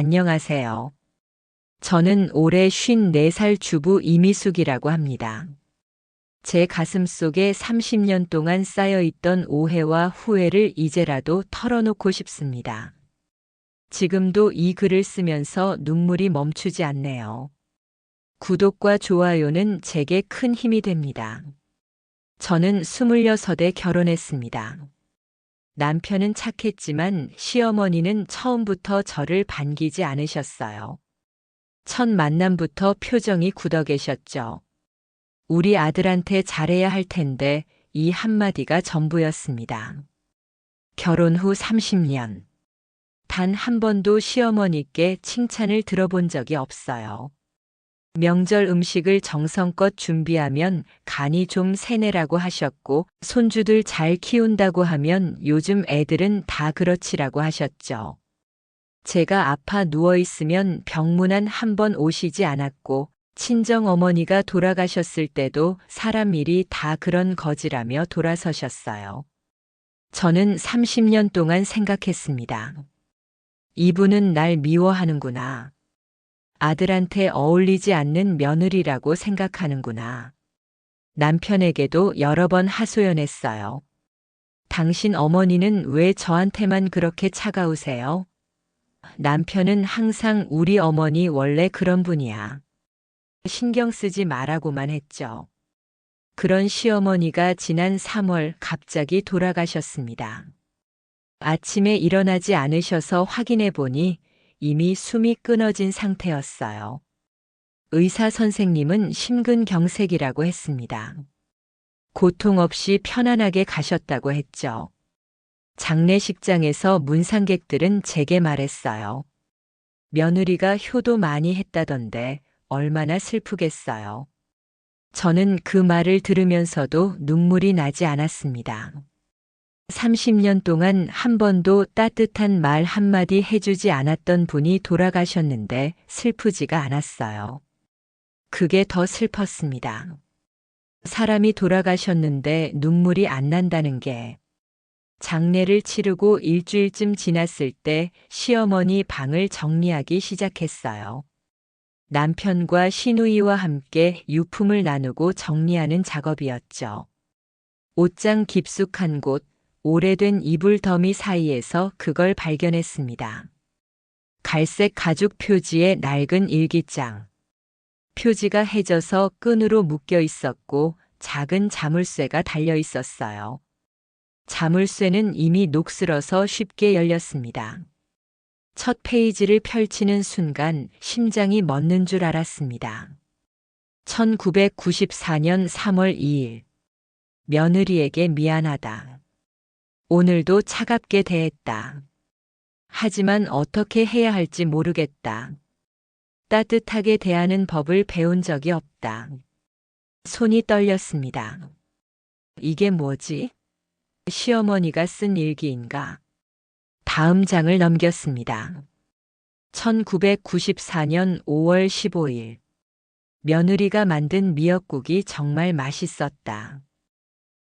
안녕하세요. 저는 올해 54살 주부 이미숙이라고 합니다. 제 가슴 속에 30년 동안 쌓여있던 오해와 후회를 이제라도 털어놓고 싶습니다. 지금도 이 글을 쓰면서 눈물이 멈추지 않네요. 구독과 좋아요는 제게 큰 힘이 됩니다. 저는 26에 결혼했습니다. 남편은 착했지만 시어머니는 처음부터 저를 반기지 않으셨어요. 첫 만남부터 표정이 굳어 계셨죠. 우리 아들한테 잘해야 할 텐데 이 한마디가 전부였습니다. 결혼 후 30년. 단 한 번도 시어머니께 칭찬을 들어본 적이 없어요. 명절 음식을 정성껏 준비하면 간이 좀 세네라고 하셨고, 손주들 잘 키운다고 하면 요즘 애들은 다 그렇지라고 하셨죠. 제가 아파 누워있으면 병문안 한 번 오시지 않았고, 친정 어머니가 돌아가셨을 때도 사람 일이 다 그런 거지라며 돌아서셨어요. 저는 30년 동안 생각했습니다. 이분은 날 미워하는구나. 아들한테 어울리지 않는 며느리라고 생각하는구나. 남편에게도 여러 번 하소연했어요. 당신 어머니는 왜 저한테만 그렇게 차가우세요? 남편은 항상 우리 어머니 원래 그런 분이야. 신경 쓰지 말라고만 했죠. 그런 시어머니가 지난 3월 갑자기 돌아가셨습니다. 아침에 일어나지 않으셔서 확인해 보니 이미 숨이 끊어진 상태였어요. 의사 선생님은 심근경색이라고 했습니다. 고통 없이 편안하게 가셨다고 했죠. 장례식장에서 문상객들은 제게 말했어요. 며느리가 효도 많이 했다던데 얼마나 슬프겠어요. 저는 그 말을 들으면서도 눈물이 나지 않았습니다. 30년 동안 한 번도 따뜻한 말 한마디 해주지 않았던 분이 돌아가셨는데 슬프지가 않았어요. 그게 더 슬펐습니다. 사람이 돌아가셨는데 눈물이 안 난다는 게. 장례를 치르고 일주일쯤 지났을 때 시어머니 방을 정리하기 시작했어요. 남편과 시누이와 함께 유품을 나누고 정리하는 작업이었죠. 옷장 깊숙한 곳, 오래된 이불 더미 사이에서 그걸 발견했습니다. 갈색 가죽 표지의 낡은 일기장. 표지가 해져서 끈으로 묶여 있었고 작은 자물쇠가 달려 있었어요. 자물쇠는 이미 녹슬어서 쉽게 열렸습니다. 첫 페이지를 펼치는 순간 심장이 멎는 줄 알았습니다. 1994년 3월 2일. 며느리에게 미안하다. 오늘도 차갑게 대했다. 하지만 어떻게 해야 할지 모르겠다. 따뜻하게 대하는 법을 배운 적이 없다. 손이 떨렸습니다. 이게 뭐지? 시어머니가 쓴 일기인가? 다음 장을 넘겼습니다. 1994년 5월 15일. 며느리가 만든 미역국이 정말 맛있었다.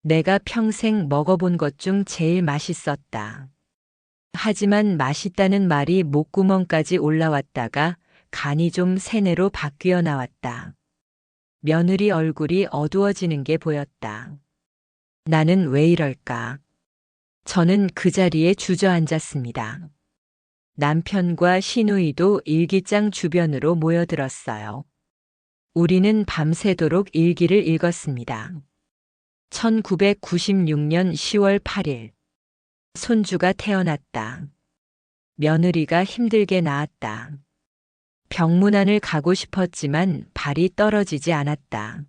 내가 평생 먹어본 것 중 제일 맛있었다. 하지만 맛있다는 말이 목구멍까지 올라왔다가 간이 좀 세네로 바뀌어 나왔다. 며느리 얼굴이 어두워지는 게 보였다. 나는 왜 이럴까? 저는 그 자리에 주저앉았습니다. 남편과 시누이도 일기장 주변으로 모여들었어요. 우리는 밤새도록 일기를 읽었습니다. 1996년 10월 8일. 손주가 태어났다. 며느리가 힘들게 낳았다. 병문안을 가고 싶었지만 발이 떨어지지 않았다.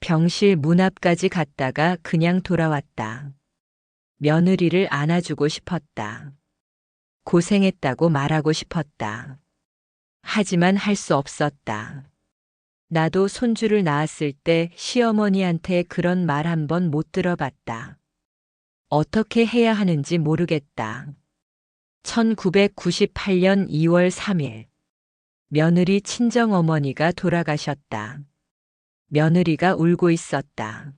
병실 문 앞까지 갔다가 그냥 돌아왔다. 며느리를 안아주고 싶었다. 고생했다고 말하고 싶었다. 하지만 할 수 없었다. 나도 손주를 낳았을 때 시어머니한테 그런 말 한 번 못 들어봤다. 어떻게 해야 하는지 모르겠다. 1998년 2월 3일. 며느리 친정어머니가 돌아가셨다. 며느리가 울고 있었다.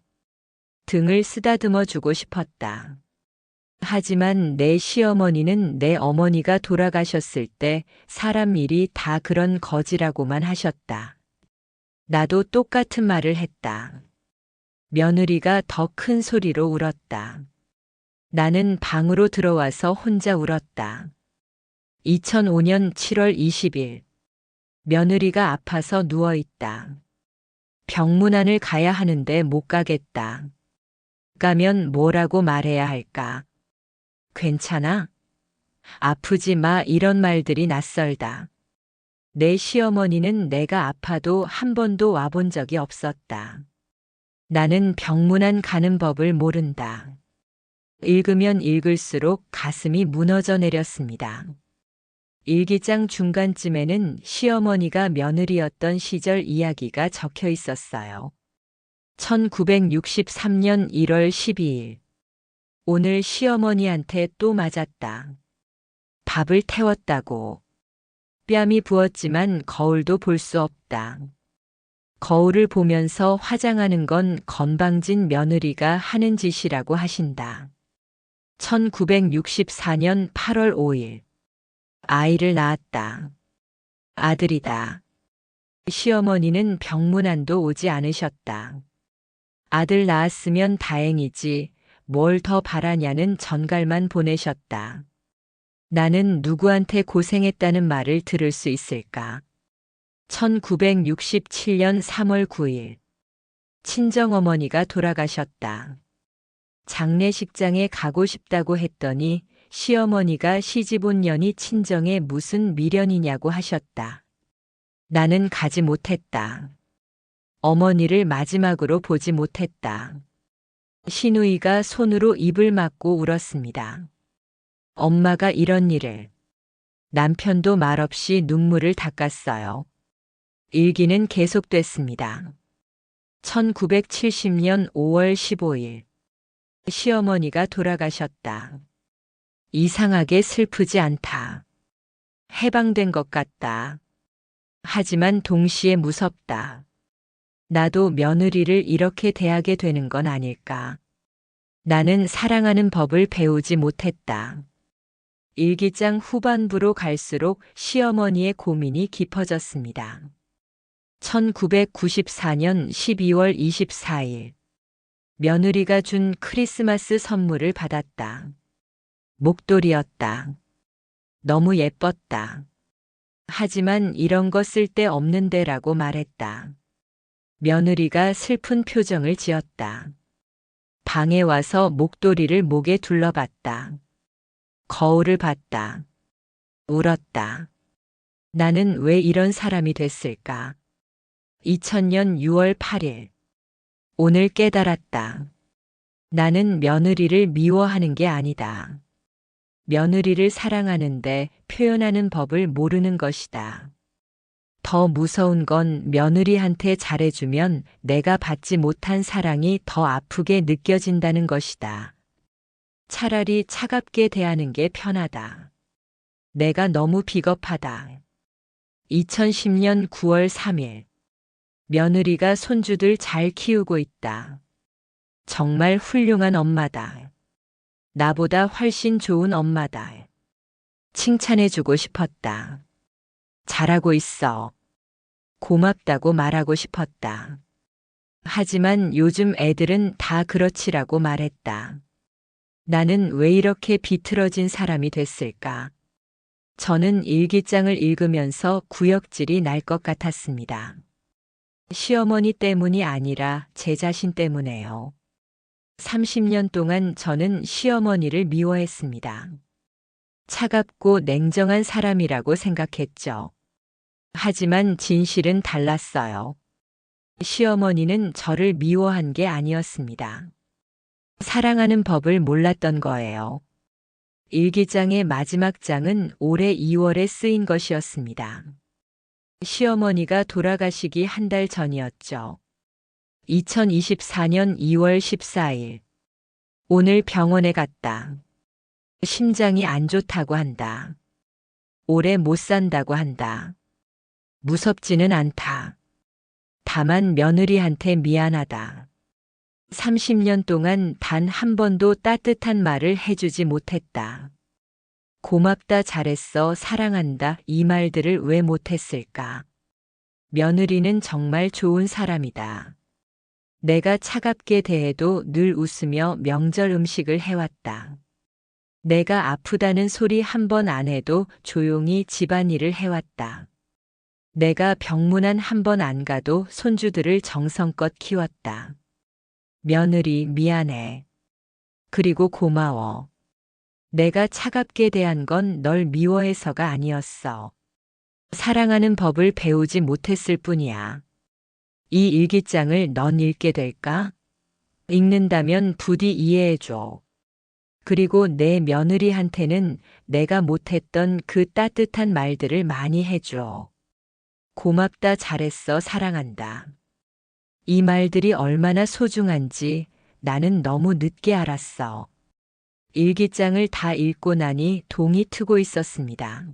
등을 쓰다듬어 주고 싶었다. 하지만 내 시어머니는 내 어머니가 돌아가셨을 때 사람 일이 다 그런 거지라고만 하셨다. 나도 똑같은 말을 했다. 며느리가 더 큰 소리로 울었다. 나는 방으로 들어와서 혼자 울었다. 2005년 7월 20일. 며느리가 아파서 누워있다. 병문안을 가야 하는데 못 가겠다. 가면 뭐라고 말해야 할까? 괜찮아? 아프지 마, 이런 말들이 낯설다. 내 시어머니는 내가 아파도 한 번도 와본 적이 없었다. 나는 병문안 가는 법을 모른다. 읽으면 읽을수록 가슴이 무너져 내렸습니다. 일기장 중간쯤에는 시어머니가 며느리였던 시절 이야기가 적혀 있었어요. 1963년 1월 12일. 오늘 시어머니한테 또 맞았다. 밥을 태웠다고. 뺨이 부었지만 거울도 볼 수 없다. 거울을 보면서 화장하는 건 건방진 며느리가 하는 짓이라고 하신다. 1964년 8월 5일. 아이를 낳았다. 아들이다. 시어머니는 병문안도 오지 않으셨다. 아들 낳았으면 다행이지 뭘 더 바라냐는 전갈만 보내셨다. 나는 누구한테 고생했다는 말을 들을 수 있을까? 1967년 3월 9일. 친정어머니가 돌아가셨다. 장례식장에 가고 싶다고 했더니 시어머니가 시집 온 년이 친정에 무슨 미련이냐고 하셨다. 나는 가지 못했다. 어머니를 마지막으로 보지 못했다. 시누이가 손으로 입을 막고 울었습니다. 엄마가 이런 일을. 남편도 말없이 눈물을 닦았어요. 일기는 계속됐습니다. 1970년 5월 15일. 시어머니가 돌아가셨다. 이상하게 슬프지 않다. 해방된 것 같다. 하지만 동시에 무섭다. 나도 며느리를 이렇게 대하게 되는 건 아닐까. 나는 사랑하는 법을 배우지 못했다. 일기장 후반부로 갈수록 시어머니의 고민이 깊어졌습니다. 1994년 12월 24일. 며느리가 준 크리스마스 선물을 받았다. 목도리였다. 너무 예뻤다. 하지만 이런 거 쓸데없는데라고 말했다. 며느리가 슬픈 표정을 지었다. 방에 와서 목도리를 목에 둘러봤다. 거울을 봤다. 울었다. 나는 왜 이런 사람이 됐을까? 2000년 6월 8일. 오늘 깨달았다. 나는 며느리를 미워하는 게 아니다. 며느리를 사랑하는데 표현하는 법을 모르는 것이다. 더 무서운 건 며느리한테 잘해주면 내가 받지 못한 사랑이 더 아프게 느껴진다는 것이다. 차라리 차갑게 대하는 게 편하다. 내가 너무 비겁하다. 2010년 9월 3일. 며느리가 손주들 잘 키우고 있다. 정말 훌륭한 엄마다. 나보다 훨씬 좋은 엄마다. 칭찬해주고 싶었다. 잘하고 있어. 고맙다고 말하고 싶었다. 하지만 요즘 애들은 다 그렇지라고 말했다. 나는 왜 이렇게 비틀어진 사람이 됐을까? 저는 일기장을 읽으면서 구역질이 날 것 같았습니다. 시어머니 때문이 아니라 제 자신 때문에요. 30년 동안 저는 시어머니를 미워했습니다. 차갑고 냉정한 사람이라고 생각했죠. 하지만 진실은 달랐어요. 시어머니는 저를 미워한 게 아니었습니다. 사랑하는 법을 몰랐던 거예요. 일기장의 마지막 장은 올해 2월에 쓰인 것이었습니다. 시어머니가 돌아가시기 한 달 전이었죠. 2024년 2월 14일. 오늘 병원에 갔다. 심장이 안 좋다고 한다. 오래 못 산다고 한다. 무섭지는 않다. 다만 며느리한테 미안하다. 30년 동안 단 한 번도 따뜻한 말을 해주지 못했다. 고맙다, 잘했어, 사랑한다, 이 말들을 왜 못했을까? 며느리는 정말 좋은 사람이다. 내가 차갑게 대해도 늘 웃으며 명절 음식을 해왔다. 내가 아프다는 소리 한 번 안 해도 조용히 집안일을 해왔다. 내가 병문안 한 번 안 가도 손주들을 정성껏 키웠다. 며느리, 미안해. 그리고 고마워. 내가 차갑게 대한 건 널 미워해서가 아니었어. 사랑하는 법을 배우지 못했을 뿐이야. 이 일기장을 넌 읽게 될까? 읽는다면 부디 이해해줘. 그리고 내 며느리한테는 내가 못했던 그 따뜻한 말들을 많이 해줘. 고맙다, 잘했어, 사랑한다. 이 말들이 얼마나 소중한지 나는 너무 늦게 알았어. 일기장을 다 읽고 나니 동이 트고 있었습니다.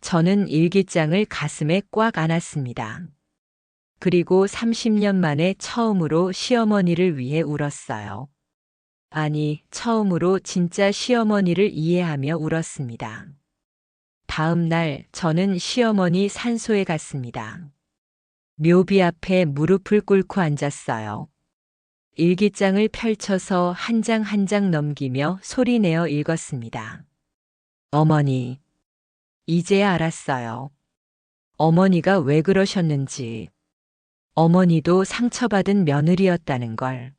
저는 일기장을 가슴에 꽉 안았습니다. 그리고 30년 만에 처음으로 시어머니를 위해 울었어요. 아니, 처음으로 진짜 시어머니를 이해하며 울었습니다. 다음 날 저는 시어머니 산소에 갔습니다. 묘비 앞에 무릎을 꿇고 앉았어요. 일기장을 펼쳐서 한 장 한 장 넘기며 소리내어 읽었습니다. 어머니, 이제야 알았어요. 어머니가 왜 그러셨는지. 어머니도 상처받은 며느리였다는 걸.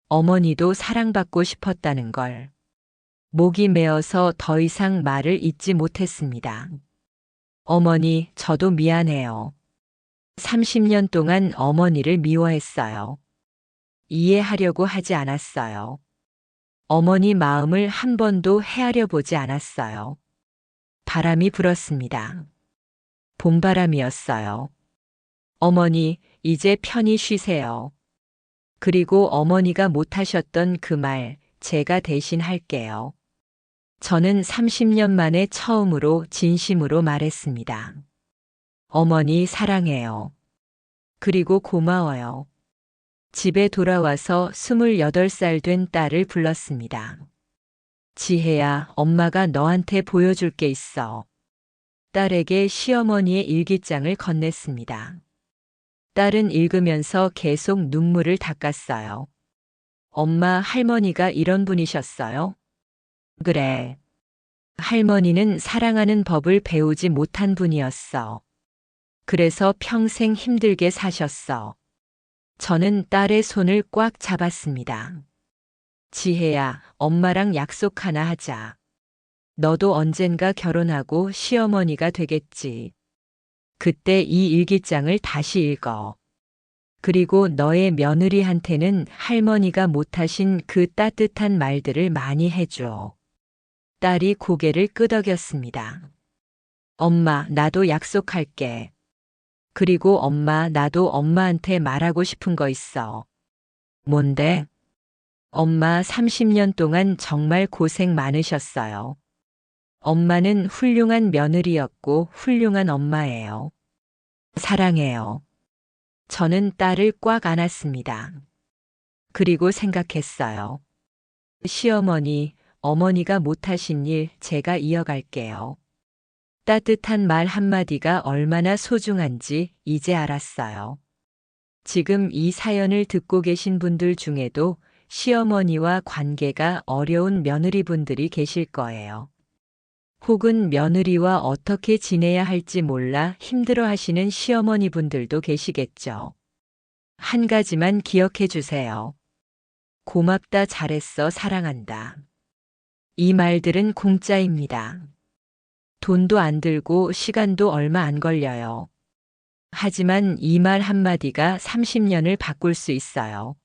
어머니도 사랑받고 싶었다는 걸. 목이 메어서 더 이상 말을 잇지 못했습니다. 어머니, 저도 미안해요. 30년 동안 어머니를 미워했어요. 이해하려고 하지 않았어요. 어머니 마음을 한 번도 헤아려 보지 않았어요. 바람이 불었습니다. 봄바람이었어요. 어머니, 이제 편히 쉬세요. 그리고 어머니가 못하셨던 그 말, 제가 대신 할게요. 저는 30년 만에 처음으로 진심으로 말했습니다. 어머니, 사랑해요. 그리고 고마워요. 집에 돌아와서 28살 된 딸을 불렀습니다. 지혜야, 엄마가 너한테 보여줄 게 있어. 딸에게 시어머니의 일기장을 건넸습니다. 딸은 읽으면서 계속 눈물을 닦았어요. 엄마, 할머니가 이런 분이셨어요? 그래. 할머니는 사랑하는 법을 배우지 못한 분이었어. 그래서 평생 힘들게 사셨어. 저는 딸의 손을 꽉 잡았습니다. 지혜야, 엄마랑 약속 하나 하자. 너도 언젠가 결혼하고 시어머니가 되겠지. 그때 이 일기장을 다시 읽어. 그리고 너의 며느리한테는 할머니가 못하신 그 따뜻한 말들을 많이 해줘. 딸이 고개를 끄덕였습니다. 엄마, 나도 약속할게. 그리고 엄마, 나도 엄마한테 말하고 싶은 거 있어. 뭔데? 엄마, 30년 동안 정말 고생 많으셨어요. 엄마는 훌륭한 며느리였고 훌륭한 엄마예요. 사랑해요. 저는 딸을 꽉 안았습니다. 그리고 생각했어요. 시어머니, 어머니가 못하신 일 제가 이어갈게요. 따뜻한 말 한마디가 얼마나 소중한지 이제 알았어요. 지금 이 사연을 듣고 계신 분들 중에도 시어머니와 관계가 어려운 며느리분들이 계실 거예요. 혹은 며느리와 어떻게 지내야 할지 몰라 힘들어 하시는 시어머니 분들도 계시겠죠. 한 가지만 기억해 주세요. 고맙다, 잘했어, 사랑한다. 이 말들은 공짜입니다. 돈도 안 들고 시간도 얼마 안 걸려요. 하지만 이 말 한마디가 30년을 바꿀 수 있어요.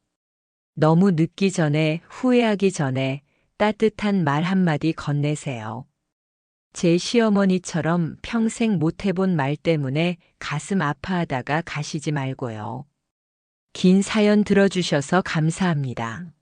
너무 늦기 전에, 후회하기 전에 따뜻한 말 한마디 건네세요. 제 시어머니처럼 평생 못 해본 말 때문에 가슴 아파하다가 가시지 말고요. 긴 사연 들어주셔서 감사합니다.